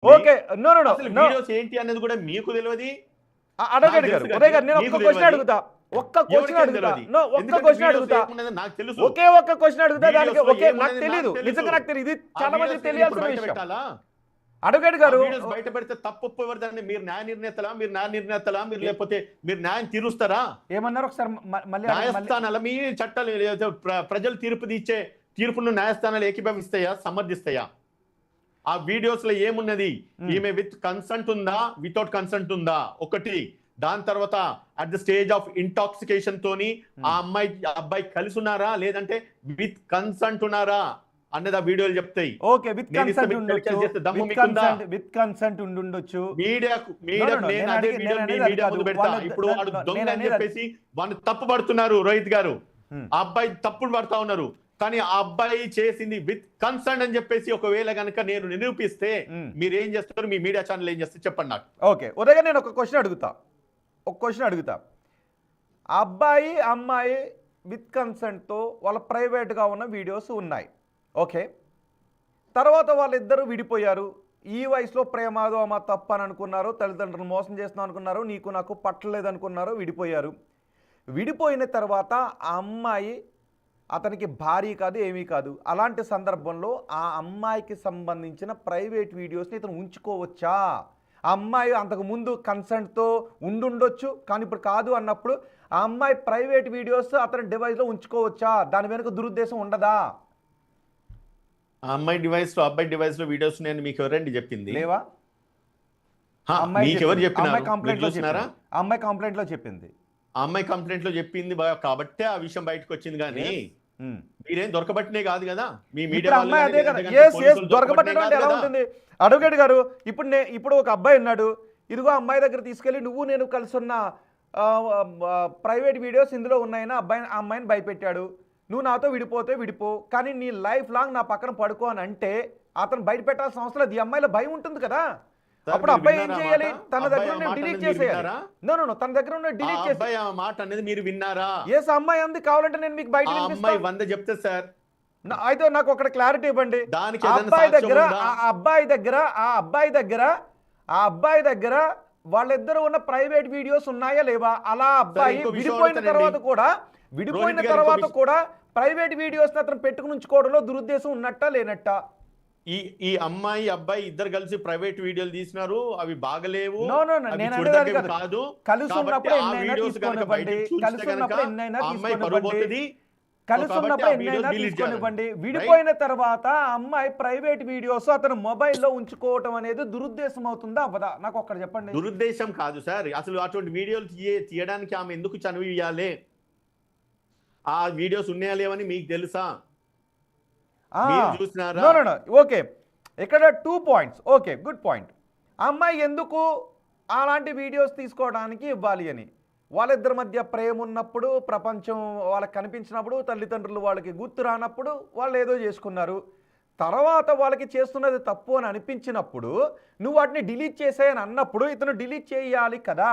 Okay. No no no అసలు no videos ఏంటి అనేది కూడా మీకు తెలియదు. అడగండి గారు, ఉదయ్ గారు, నేను ఒక్క క్వశ్చన్ అడుగుతా, ఒక్క క్వశ్చన్ అడుగుతా, నో ఒక్క క్వశ్చన్ అడుగుతా, నాకు తెలుసు. ఒకే ఒక్క క్వశ్చన్ అడుగుతా, దానికి ఒకే నాకు తెలియదు, నిజంగా నాకు తెలియదు, ఇది చాలా మందికి తెలియాల్సిన విషయం. అడగండి గారు, బయట పెడితే తప్పు ఎవరిదాన్ని? మీరు న్యాయ నిర్ణేతలా మీరు లేకపోతే మీరు న్యాయం తీరుస్తారా? ఏమన్నారు ఒకసారి మళ్ళీ? న్యాయస్థానాల మీ చట్టాలు ప్రజలు తీర్పును న్యాయస్థానాలు ఏకీభవిస్తాయా, సమర్థిస్తాయా? ఆ వీడియోస్ లో ఏమున్నది? ఈమె విత్ కన్సెంట్ ఉందా, వితౌట్ కన్సెంట్ ఉందా? ఒకటి. దాని తర్వాత at the stage of intoxication తోని ఆ అబ్బాయి కలిసి ఉన్నారా, లేదంటే విత్ కన్సెంట్ ఉన్నారా అన్నది ఆ వీడియోలు చెప్తాయి. ఓకే, విత్ కన్సెంట్ ఉండొచ్చు, విత్ కన్సెంట్ ఉండొచ్చు. ఇప్పుడు వాడు దొంగ అని చెప్పేసి వాడిని తప్పు పడుతున్నారు రోహిత్ గారు, ఆ అబ్బాయి తప్పుడు పడతా ఉన్నారు. కానీ ఆ అబ్బాయి చేసింది విత్ కన్సర్న్ అని చెప్పేసి ఒకవేళ కనుక నేను నిరూపిస్తే మీరు ఏం చేస్తారు? మీ మీడియా ఛానల్ ఏం చేస్తారు చెప్పండి నాకు. ఓకే, ఉదయగా నేను ఒక క్వశ్చన్ అడుగుతా. అబ్బాయి అమ్మాయి విత్ కన్సెంట్తో వాళ్ళ ప్రైవేట్గా ఉన్న వీడియోస్ ఉన్నాయి. ఓకే, తర్వాత వాళ్ళిద్దరూ విడిపోయారు. ఈ వయసులో ప్రేమాదో అమ్మ తప్పు అని అనుకున్నారు, తల్లిదండ్రులు మోసం చేస్తున్నాం అనుకున్నారు, నీకు నాకు పట్టలేదు అనుకున్నారు, విడిపోయారు. విడిపోయిన తర్వాత ఆ అమ్మాయి అతనికి భార్య కాదు, ఏమీ కాదు. అలాంటి సందర్భంలో ఆ అమ్మాయికి సంబంధించిన ప్రైవేట్ వీడియోస్ని ఇతను ఉంచుకోవచ్చా? ఆ అమ్మాయి అంతకుముందు కన్సెంట్తో ఉండుండొచ్చు, కానీ ఇప్పుడు కాదు అన్నప్పుడు ఆ అమ్మాయి ప్రైవేట్ వీడియోస్ అతని డివైస్లో ఉంచుకోవచ్చా? దాని వెనుక దురుద్దేశం ఉండదా? ఆ అమ్మాయి డివైస్ లో అబ్బాయి డివైస్ లో వీడియోస్ నేను మీకు ఎవరండి చెప్పింది? లేవా? అమ్మాయి కంప్లైంట్ లో చెప్పింది. ఆ అమ్మాయి కంప్లైంట్ లో చెప్పింది కాబట్టి ఆ విషయం బయటకు వచ్చింది. కానీ మీరేం దొరకబట్టినే కాదు కదా, మీ మీడియా దొరకబట్టడం అంటే ఎలా ఉంటుంది? అడ్వకేట్ గారు, ఇప్పుడు ఒక అబ్బాయి ఉన్నాడు, ఇదిగో అమ్మాయి దగ్గర తీసుకెళ్ళి నువ్వు నేను కలిసి ఉన్న ప్రైవేట్ వీడియోస్ ఇందులో ఉన్నాయని అమ్మాయిని భయపెట్టాడు. నువ్వు నాతో విడిపోతే విడిపో, కానీ నీ లైఫ్ లాంగ్ నా పక్కన పడుకో అని అంటే అతను బయట పెట్టాల్సిన అవసరం లేదు. ఈ అమ్మాయిలో భయం ఉంటుంది కదా. అప్పుడు అబ్బాయి ఏం చేయాలి? తన దగ్గర డిలీట్ చేసేయాలి. నో తన దగ్గర ఉన్న డిలీట్ చేసి మాట అనేది మీరు విన్నారా? ఎస్, అమ్మాయి అంది, కావాలంటే నేను మీకు బయట చెప్తే సార్ అయితే నాకు ఒక క్లారిటీ ఇవ్వండి. ఆ అబ్బాయి దగ్గర వాళ్ళిద్దరు ఉన్న ప్రైవేట్ వీడియోస్ ఉన్నాయా లేవా? అలా అబ్బాయి విడిపోయిన తర్వాత కూడా ప్రైవేట్ వీడియోస్ అతను పెట్టుకుని ఉంచుకోవడంలో దురుద్దేశం ఉన్నట్టా లేనట్టా? ఈ అమ్మాయి అబ్బాయి ఇద్దరు కలిసి ప్రైవేట్ వీడియోలు తీసినారు, అవి బాగలేవు. కాదు, కలిసి ఉన్నప్పుడు ఎన్నైనా తీసుకోనివ్వండి. విడిపోయిన తర్వాత అమ్మాయి ప్రైవేట్ వీడియోస్ అతను మొబైల్లో ఉంచుకోవటం అనేది దురుద్దేశం అవుతుందా అవ్వదా? నాకు ఒక్కటి చెప్పండి. దురుద్దేశం కాదు సార్, అసలు అటువంటి వీడియోలు తీయడానికి ఆమె ఎందుకు చనువు ఇవ్వాలి? ఆ వీడియోస్ ఉన్నాయా లేవని మీకు తెలుసా? ఓకే, ఇక్కడ 2 పాయింట్స్. Okay, good point. అమ్మాయి ఎందుకు అలాంటి వీడియోస్ తీసుకోవడానికి ఇవ్వాలి అని? వాళ్ళిద్దరి మధ్య ప్రేమ ఉన్నప్పుడు, ప్రపంచం వాళ్ళకి కనిపించినప్పుడు, తల్లిదండ్రులు వాళ్ళకి గుర్తు రానప్పుడు వాళ్ళు ఏదో చేసుకున్నారు. తర్వాత వాళ్ళకి చేస్తున్నది తప్పు అని అనిపించినప్పుడు నువ్వు వాటిని డిలీట్ చేసేయని అన్నప్పుడు ఇతను డిలీట్ చేయాలి కదా.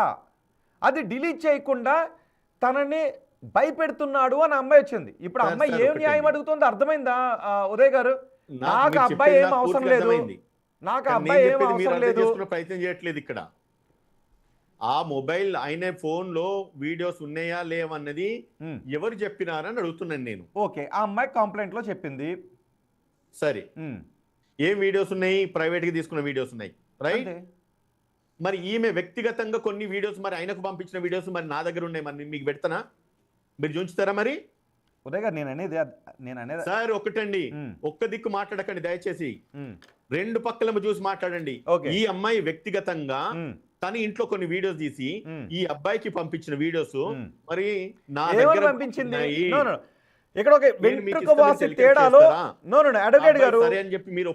అది డిలీట్ చేయకుండా తనని భయపెడుతున్నాడు అని అమ్మాయి వచ్చింది. ఇప్పుడు అమ్మాయి ఏం న్యాయం అడుగుతుందో అర్థమైందా ఉదయ్ గారు? నాకు అబ్బాయి ఏం అవసరం లేదు, ప్రయత్నం చేయట్లేదు ఇక్కడ. ఆ మొబైల్ అయిన ఫోన్ లో వీడియోస్ ఉన్నాయా లేవన్నది ఎవరు చెప్పినారని అడుగుతున్నాను నేను. ఓకే, ఆ అమ్మాయి కంప్లైంట్ లో చెప్పింది. సరే, ఏం వీడియోస్ ఉన్నాయి? ప్రైవేట్ గా తీసుకున్న వీడియోస్ ఉన్నాయి, రైట్? మరి ఈమె వ్యక్తిగతంగా కొన్ని వీడియోస్ మరి ఆయనకు పంపించిన వీడియోస్ మరి నా దగ్గర ఉన్నాయి, మరి మీకు పెడతానా? మీరు చూస్తారా? మరి ఉదయ్ గారు, నేను అనేది సార్ ఒకటండి, ఒక్క దిక్కు మాట్లాడకండి దయచేసి, రెండు పక్కల చూసి మాట్లాడండి. ఈ అమ్మాయి వ్యక్తిగతంగా తన ఇంట్లో కొన్ని వీడియోస్ తీసి ఈ అబ్బాయికి పంపించిన వీడియోస్ మరి నా దగ్గర పంపించింది. ఇక్కడ ఒక వెంట్రుకవాసి తేడాలో అడ్వకేట్ గారు,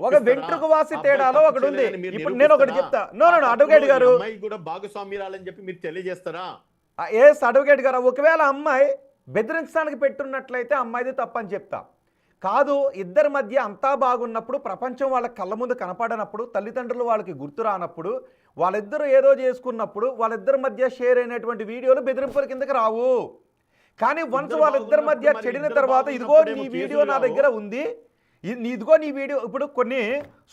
ఒక వెంట్రుకవాసి తేడాలో ఒకటి ఉంది. ఇప్పుడు నేను ఒకటి చెప్తా. అడ్వకేట్ గారు, అమ్మాయి కూడా భాగస్వామ్యురాలని చెప్పి మీరు తెలియజేస్తారా? ఎస్ అడ్వకేట్ గారు, ఒకవేళ అమ్మాయి బెదిరించడానికి పెట్టున్నట్లయితే అమ్మాయిది తప్పని చెప్తా. కాదు, ఇద్దరి మధ్య అంతా బాగున్నప్పుడు, ప్రపంచం వాళ్ళ కళ్ళ ముందు కనపడనప్పుడు, తల్లిదండ్రులు వాళ్ళకి గుర్తు రానప్పుడు, వాళ్ళిద్దరూ ఏదో చేసుకున్నప్పుడు వాళ్ళిద్దరి మధ్య షేర్ అయినటువంటి వీడియోలు బెదిరింపుల కిందకి రావు. కానీ వన్స్ వాళ్ళిద్దరి మధ్య చెడిన తర్వాత ఇదిగో నీ వీడియో నా దగ్గర ఉంది, ఇదిగో నీ వీడియో. ఇప్పుడు కొన్ని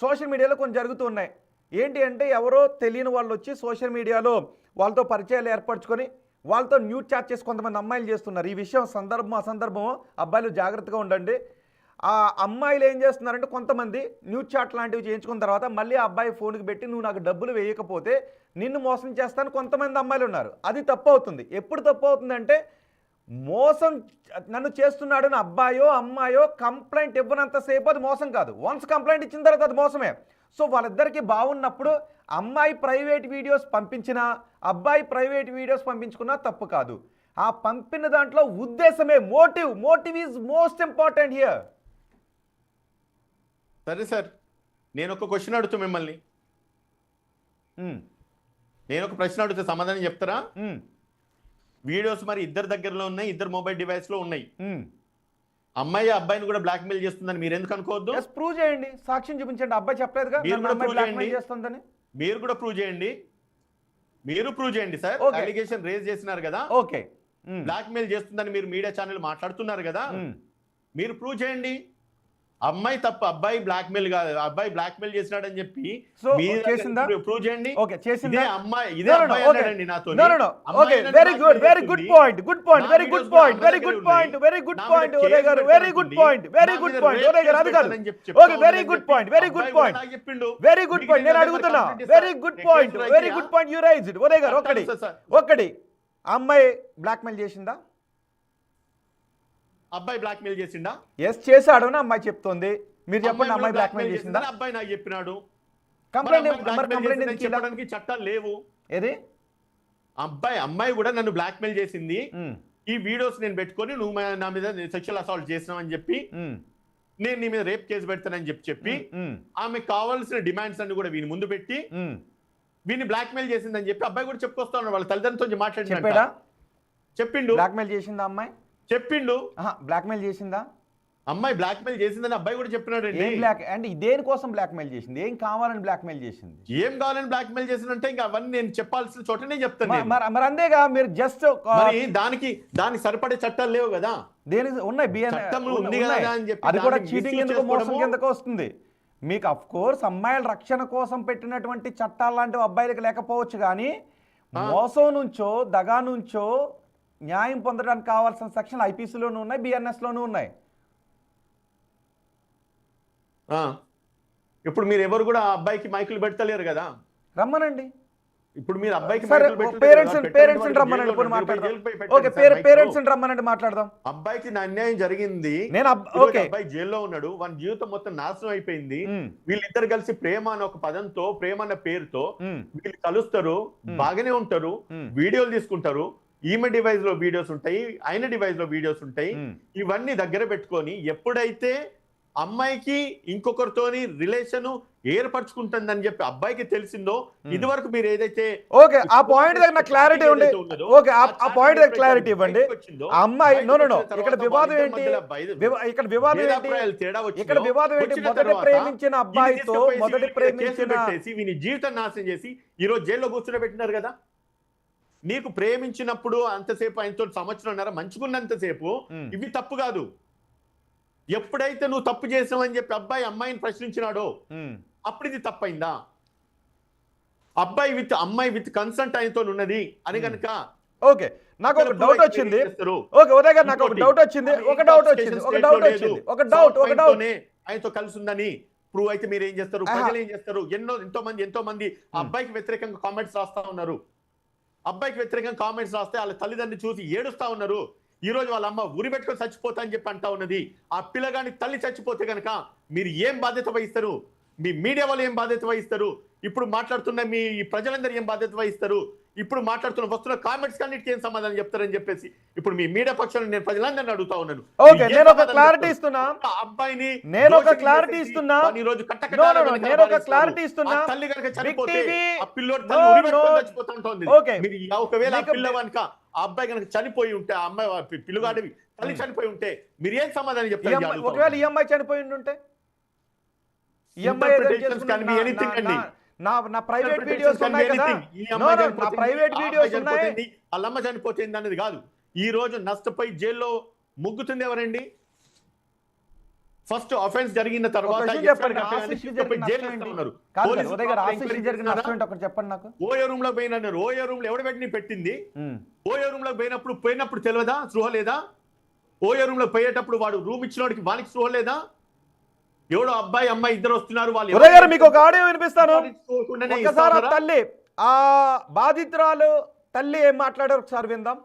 సోషల్ మీడియాలో కొన్ని జరుగుతున్నాయి. ఏంటి అంటే ఎవరో తెలియని వాళ్ళు వచ్చి సోషల్ మీడియాలో వాళ్ళతో పరిచయాలు ఏర్పరచుకొని వాళ్ళతో న్యూడ్ చాట్ చేసి కొంతమంది అమ్మాయిలు చేస్తున్నారు. ఈ విషయం అసందర్భం అబ్బాయిలు జాగ్రత్తగా ఉండండి. ఆ అమ్మాయిలు ఏం చేస్తున్నారంటే కొంతమంది న్యూడ్ చాట్ లాంటివి చేయించుకున్న తర్వాత మళ్ళీ ఆ అబ్బాయి ఫోన్కి పెట్టి నువ్వు నాకు డబ్బులు వేయకపోతే నిన్ను మోసం చేస్తాను కొంతమంది అమ్మాయిలు ఉన్నారు. అది తప్పు అవుతుంది. ఎప్పుడు తప్పు అవుతుందంటే మోసం నన్ను చేస్తున్నాడు నా అబ్బాయో అమ్మాయో కంప్లైంట్ ఇవ్వనంతసేపు అది మోసం కాదు. వన్స్ కంప్లైంట్ ఇచ్చిన తర్వాత అది మోసమే. సో వాళ్ళిద్దరికీ బాగున్నప్పుడు అమ్మాయి ప్రైవేట్ వీడియోస్ పంపించినా అబ్బాయి ప్రైవేట్ వీడియోస్ పంపించుకున్నా తప్పు కాదు. ఆ పంపిన దాంట్లో ఉద్దేశమే motive is most important here. సరే సార్, నేను ఒక క్వశ్చన్ అడుగుతా మిమ్మల్ని. నేను ఒక ప్రశ్న అడిగితే సమాధానం చెప్తారా? వీడియోస్ మరి ఇద్దరు దగ్గరలో ఉన్నాయి, ఇద్దరు మొబైల్ డివైస్ లో ఉన్నాయి. అమ్మాయి అబ్బాయిని కూడా బ్లాక్ మెయిల్ చేస్తుందని మీరు ఎందుకు అనుకోవద్దు? ప్రూవ్ చేయండి, సాక్ష్యం చూపించండి. అబ్బాయి చెప్పలేదుగా చేస్తుందని. మీరు కూడా ప్రూవ్ చేయండి. మీరు ప్రూవ్ చేయండి సార్. అలిగేషన్ రేజ్ చేసినారు కదా, ఓకే, బ్లాక్ మెయిల్ చేస్తుందని మీరు మీడియా ఛానల్ మాట్లాడుతున్నారు కదా, మీరు ప్రూవ్ చేయండి. అమ్మాయి తప్ప, అబ్బాయి బ్లాక్ మెయిల్ కాదు, అబ్బాయి బ్లాక్ మెయిల్ చేసినాడని చెప్పి ప్రూవ్ చేయండి. ఇదే అమ్మాయి అన్నాడండి నాతో. వెరీ గుడ్ పాయింట్ ఉదయ్ గారు. నేను అడుగుతున్నా. Very good point you raised Uday గారు. ఒకటి అమ్మాయి బ్లాక్ మెయిల్ చేసిందా? అబ్బాయి బ్లాక్ మెయిల్ చేసిండా? ఎస్ చేశాడు అని అమ్మాయి చెప్తోంది. మీరు చెప్పండి, అమ్మాయి బ్లాక్ మెయిల్ చేసిందా? అబ్బాయి నాకు చెప్పినాడు. కంప్లైంట్ చెప్పడానికి చట్టాలు లేవు. ఏది? అమ్మాయి కూడా నన్ను బ్లాక్ మెయిల్ చేసింది, ఈ వీడియోస్ నేను పెట్టుకొని నువ్వు నా మీద సెక్షువల్ అసాల్ట్ చేసినావు అని చెప్పి నేను నీ మీద రేప్ కేసు పెడతానని చెప్పి ఆమె కావాల్సిన డిమాండ్స్ అన్ని కూడా వీని ముందు పెట్టి వీని బ్లాక్ మెయిల్ చేసిందని చెప్పి అబ్బాయి కూడా చెప్పుకొస్తా ఉన్నాడు. వాళ్ళ తల్లిదండ్రులతో మాట్లాడినాడు. చెప్పిండు బ్లాక్ మెయిల్ చేసిందా అమ్మాయి? చెప్పిండు. బ్లాక్ మెయిల్ చేసిందా అమ్మాయి? బ్లాక్ మెయిల్ చేసిందని అబ్బాయి కూడా చెప్పినాడు. అంటే దేనికోసం బ్లాక్ మెయిల్ చేసింది? ఏం కావాలని బ్లాక్ మెయిల్ చేసింది? ఏం కావాలని బ్లాక్ మెయిల్ చేసిందంటే ఇంకా అవన్నీ నేను చెప్పాల్సిన చోటనే చెప్తాను. మరి అంతేగా, మీరు జస్ట్ దానికి సరిపడే చట్టాలు లేవు కదా. దేనికి ఉన్నాయి? అది కూడా చీటింగ్ ఎందుకు, మోసం కిందకు వస్తుంది. మీకు అఫ్ కోర్స్ అమ్మాయిల రక్షణ కోసం పెట్టినటువంటి చట్టాలు లాంటివి అబ్బాయిలకు లేకపోవచ్చు, కానీ మోసం నుంచో దగా నుంచో న్యాయం పొందడానికి కావాల్సిన సెక్షన్ ఐపీసీలోనూ ఉన్నాయి, బిఎన్ఎస్లోనూ ఉన్నాయి. ఇప్పుడు మీరు ఎవరు కూడా అబ్బాయికి మైకులు పెడతలేరు కదా, రమ్మనండి. ఇప్పుడు మీరు అబ్బాయికి పేరెంట్స్ రమ్మనండి, మాట్లాడదాం. అబ్బాయికి అన్యాయం జరిగింది, అబ్బాయి జైల్లో ఉన్నాడు, వాని జీవితం మొత్తం నాశనం అయిపోయింది. వీళ్ళిద్దరు కలిసి ప్రేమ అన్న ఒక పదంతో, ప్రేమ అన్న పేరుతో వీళ్ళు కలుస్తారు, బాగానే ఉంటారు, వీడియోలు తీసుకుంటారు. ఈమె డివైస్ లో వీడియోస్ ఉంటాయి, ఆయన డివైస్ లో వీడియోస్ ఉంటాయి. ఇవన్నీ దగ్గర పెట్టుకొని ఎప్పుడైతే అమ్మాయికి ఇంకొకరితోని రిలేషన్ ఏర్పరచుకుంటుందని చెప్పి అబ్బాయికి తెలిసిందో, ఇది వరకు మీరు ఏదైతే ఆ పాయింట్ దగ్గర క్లారిటీ ఇవ్వండి. అమ్మాయి ఇక్కడ వివాదం ఏంటి? మొదటి ప్రేమించిన అబ్బాయితో వీని జీవితం నాశనం చేసి ఈ రోజు జైల్లో కూర్చోబెట్టినారు కదా. నీకు ప్రేమించినప్పుడు అంతసేపు ఆయనతో సంవత్సరంన్నర మంచుకున్నంతసేపు ఇవి తప్పు కాదు. ఎప్పుడైతే నువ్వు తప్పు చేసావని చెప్పి అబ్బాయి అమ్మాయిని ప్రశ్నించినాడో అప్పుడు ఇది తప్పైందా? అమ్మాయి విత్ కన్సెంట్ ఆయనతో ఉన్నది అని కనుక, ఓకే, నాకు ఒక డౌట్ వచ్చింది. ఉదయ్ గారు, నాకు ఒక డౌట్ వచ్చింది. ఆయనతో కలిసి ఉందని ప్రూవ్ అయితే మీరు ఏం చేస్తారు? ప్రజలు ఏం చేస్తారు? ఎంతో మంది అబ్బాయికి వ్యతిరేకంగా కామెంట్స్ రాస్తా ఉన్నారు. అబ్బాయికి వ్యతిరేకంగా కామెంట్స్ రాస్తే వాళ్ళ తల్లిదండ్రులు చూసి ఏడుస్తా ఉన్నారు. ఈ రోజు వాళ్ళ అమ్మ ఉరి పెట్టుకొని చచ్చిపోతా అని చెప్పి అంటా ఉన్నది. ఆ పిల్లగాని తల్లి చచ్చిపోతే కనుక మీరు ఏం బాధ్యత వహిస్తారు? మీ మీడియా వాళ్ళు ఏం బాధ్యత వహిస్తారు? ఇప్పుడు మాట్లాడుతున్న మీ ప్రజలందరూ ఏం బాధ్యత వహిస్తారు? ఇప్పుడు వస్తున్న కామెంట్స్ అన్నిటికీ ఏం సమాధానం చెప్తారని చెప్పేసి ఇప్పుడు మీ మీడియా పక్షాలను నేను ప్రజలందరినీ అడుగుతా ఉన్నాను. నేను ఒక క్లారిటీ ఇస్తున్నా. అబ్బాయిని తల్లి కనుక చనిపోతే ఆ పిల్లోడు చచ్చిపోతా ఉంటుంది. ఒకవేళ ఆ పిల్ల కనుక ఆ అబ్బాయి కనుక చనిపోయి ఉంటే, ఆ అమ్మాయి పిల్లగాడివి తల్లి చనిపోయి ఉంటే మీరు ఏం సమాధానం చెప్తారు? ఒకవేళ ఈ అమ్మాయి చనిపోయి ఉంటే, నా ప్రైవేట్ వీడియోస్ ఉన్నాయి కదా, నా ప్రైవేట్ వీడియోస్ ఉన్నాయి. వాళ్ళమ్మ చనిపోతుంది అనేది కాదు. ఈ రోజు నష్టపోయి జైల్లో ముగ్గుతుంది ఎవరండి? ఫస్ట్ ఆఫెన్స్ జరిగిన ఒక తర్వాత విషయం చెప్పండి, ఆశిష్ జరిగిన నష్టం ఏంటి? కాదు కదా, ఉదయ్ గారు, ఆశిష్ జరిగిన నష్టం ఏంటి ఒకటి చెప్పండి నాకు. ఓయో రూమ్ లో పోయినారు. ఓయో రూమ్ లో ఎవడ పెట్టి పెట్టింది? ఓయో రూమ్ లో పోయినప్పుడు తెలియదా? స్పృహ లేదా? ఓయో రూమ్ లో పోయేటప్పుడు వాడు రూమ్ ఇచ్చినోడికి వానికి స్పృహ లేదా? ఎవడో అబ్బాయి అమ్మాయి ఇద్దరు వస్తున్నారు, వాళ్ళు ఉదయ్ గారు మీకు ఒక ఆడియో వినిపిస్తాను. చూడకుండానే ఒకసారి ఆ ఇస్తారా? తల్లి, ఆ బాధితురాలు తల్లి ఏం మాట్లాడారు ఒకసారి విందాం.